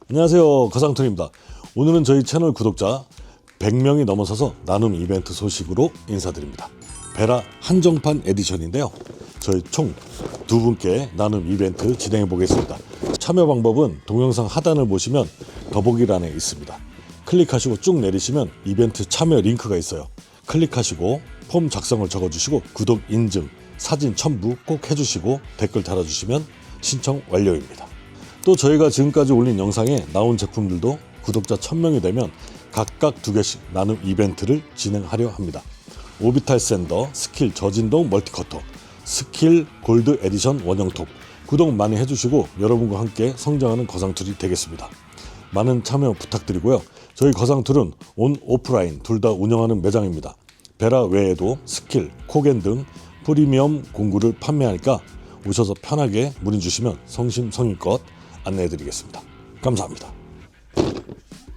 안녕하세요, 거상툴입니다. 오늘은 저희 채널 구독자 100명이 넘어서서 나눔 이벤트 소식으로 인사드립니다. 베라 한정판 에디션인데요, 저희 총 2분께 나눔 이벤트 진행해 보겠습니다. 참여 방법은 동영상 하단을 보시면 더보기란에 있습니다. 클릭하시고 쭉 내리시면 이벤트 참여 링크가 있어요. 클릭하시고 폼 작성을 적어주시고 구독, 인증, 사진 첨부 꼭 해주시고 댓글 달아주시면 신청 완료입니다. 또 저희가 지금까지 올린 영상에 나온 제품들도 구독자 1000명이 되면 각각 2개씩 나눔 이벤트를 진행하려 합니다. 오비탈 샌더, 스킬 저진동 멀티커터, 스킬 골드 에디션 원형톱, 구독 많이 해주시고 여러분과 함께 성장하는 거상툴이 되겠습니다. 많은 참여 부탁드리고요. 저희 거상툴은 온 오프라인 둘 다 운영하는 매장입니다. 베라 외에도 스킬, 코겐 등 프리미엄 공구를 판매하니까 오셔서 편하게 문의 주시면 성심성의껏 안내해 드리겠습니다. 감사합니다.